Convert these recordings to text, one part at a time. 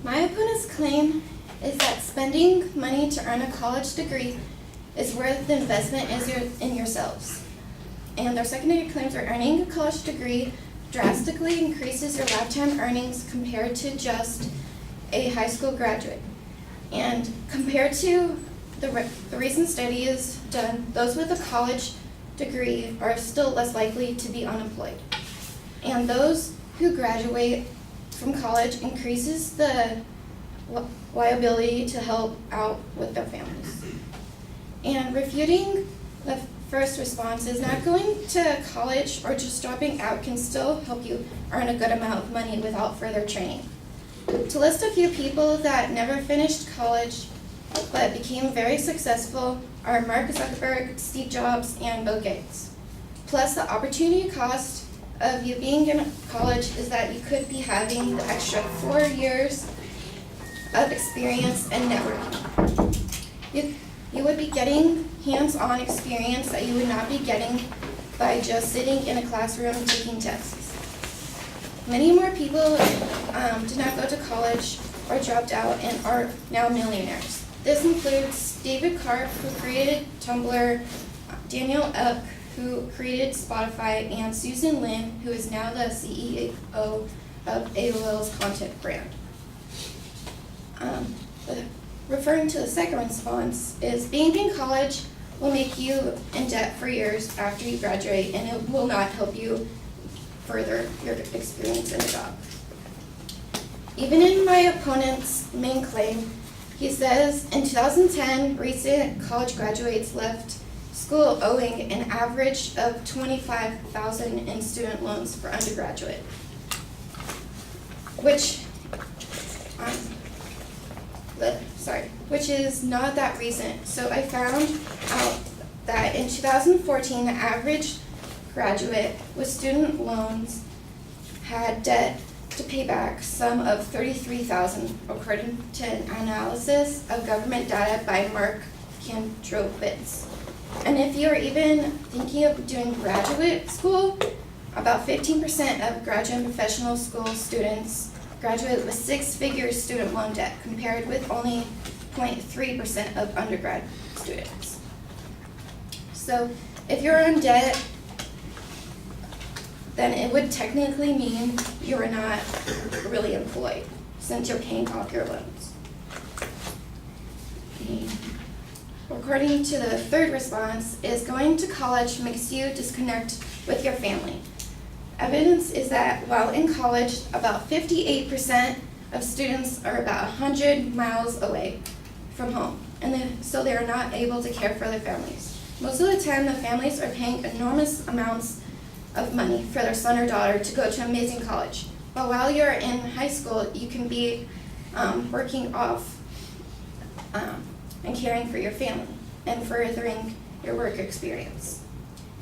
My opponent's claim is that spending money to earn a college degree is worth the investment in yourselves. And their secondary claims are earning a college degree drastically increases your lifetime earnings compared to just a high school graduate. And compared to the recent studies done, those with a college degree are still less likely to be unemployed. And those who graduate from college increases the liability to help out with their families. And refuting the first response is not going to college or just dropping out can still help you earn a good amount of money without further training. To list a few people that never finished college but became very successful are Mark Zuckerberg, Steve Jobs, and Bill Gates. Plus, the opportunity cost of you being in college is that you could be having the extra 4 years of experience and networking. You would be getting hands-on experience that you would not be getting by just sitting in a classroom taking tests. Many more people did not go to college or dropped out and are now millionaires. This includes David Karp, who created Tumblr, Daniel Ek, who created Spotify, and Susan Lin, who is now the CEO of AOL's content brand. Referring to the second response is being in college will make you in debt for years after you graduate, and it will not help you further your experience in a job. Even in my opponent's main claim, he says in 2010, recent college graduates left school owing an average of $25,000 in student loans for undergraduate, which is not that recent. So I found out that in 2014, the average graduate with student loans had debt to pay back sum of $33,000, according to an analysis of government data by Mark Kandrovitz. And if you're even thinking of doing graduate school, about 15% of graduate and professional school students graduate with six-figure student loan debt, compared with only 0.3% of undergrad students. So if you're in debt, then it would technically mean you are not really employed, since you're paying off your loans. According to the third response, is going to college makes you disconnect with your family. Evidence is that while in college, about 58% of students are about 100 miles away from home, and so they are not able to care for their families. Most of the time, the families are paying enormous amounts of money for their son or daughter to go to amazing college. But while you're in high school, you can be working off and caring for your family and furthering your work experience.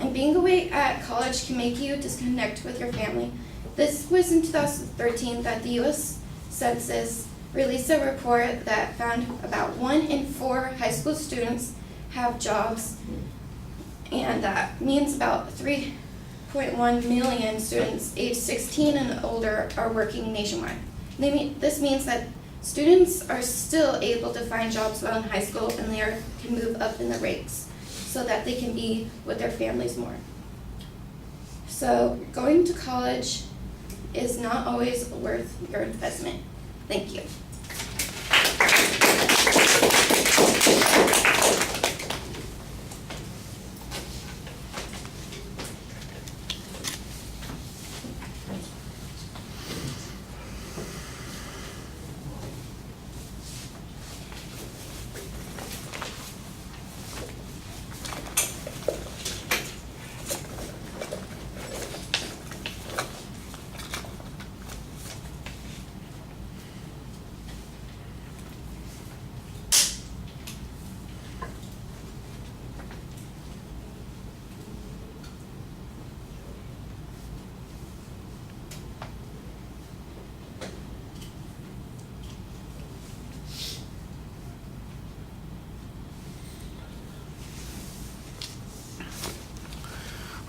And being away at college can make you disconnect with your family. This was in 2013 that the U.S. Census released a report that found about 1 in 4 high school students have jobs, and that means about 3.1 million students aged 16 and older are working nationwide. This means that students are still able to find jobs while in high school, and they can move up in the ranks so that they can be with their families more. So going to college is not always worth your investment. Thank you.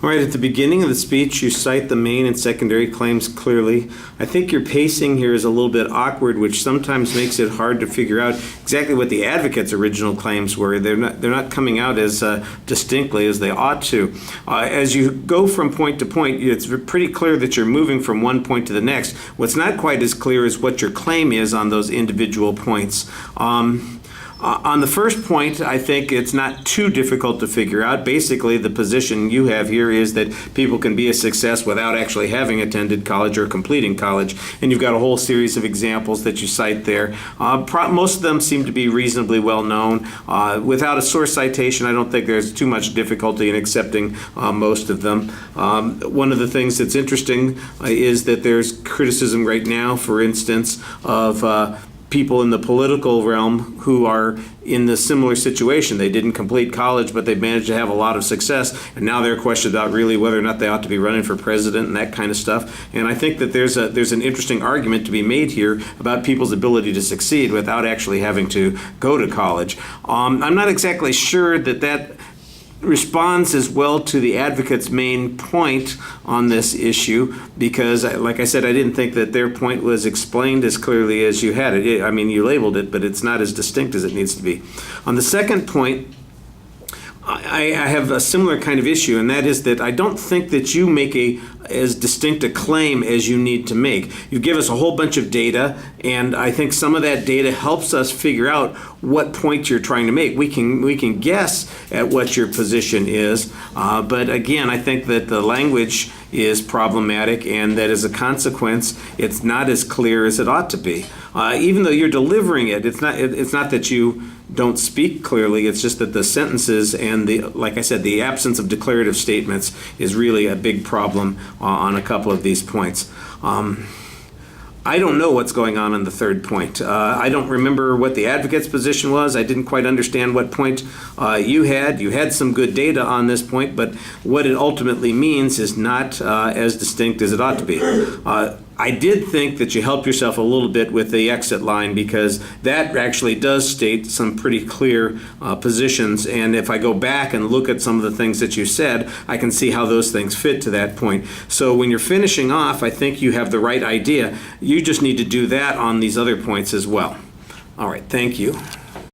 All right, at the beginning of the speech, you cite the main and secondary claims clearly. I think your pacing here is a little bit awkward, which sometimes makes it hard to figure out exactly what the advocate's original claims were. They're not coming out as distinctly as they ought to. As you go from point to point, it's pretty clear that you're moving from one point to the next. What's not quite as clear is what your claim is on those individual points. On the first point, I think it's not too difficult to figure out. Basically, the position you have here is that people can be a success without actually having attended college or completing college. And you've got a whole series of examples that you cite there. Most of them seem to be reasonably well known. Without a source citation, I don't think there's too much difficulty in accepting most of them. One of the things that's interesting is that there's criticism right now, for instance, of people in the political realm who are in the similar situation. They didn't complete college, but they managed to have a lot of success, and now they're questioned about really whether or not they ought to be running for president and that kind of stuff. And I think that there's an interesting argument to be made here about people's ability to succeed without actually having to go to college. I'm not exactly sure that responds as well to the advocate's main point on this issue, because, like I said, I didn't think that their point was explained as clearly as you had it. I mean, you labeled it, but it's not as distinct as it needs to be. On the second point, I have a similar kind of issue, and that is that I don't think that you make as distinct a claim as you need to make. You give us a whole bunch of data, and I think some of that data helps us figure out what point you're trying to make. We can guess at what your position is, but again, I think that the language is problematic, and that as a consequence, it's not as clear as it ought to be. Even though you're delivering it, it's not that you don't speak clearly. It's just that the sentences and like I said, the absence of declarative statements is really a big problem on a couple of these points. I don't know what's going on the third point. I don't remember what the advocate's position was. I didn't quite understand what point you had. You had some good data on this point, but what it ultimately means is not as distinct as it ought to be. I did think that you helped yourself a little bit with the exit line, because that actually does state some pretty clear positions, and if I go back and look at some of the things that you said, I can see how those things fit to that point. So when you're finishing off, I think you have the right idea. You just need to do that on these other points as well. All right, thank you.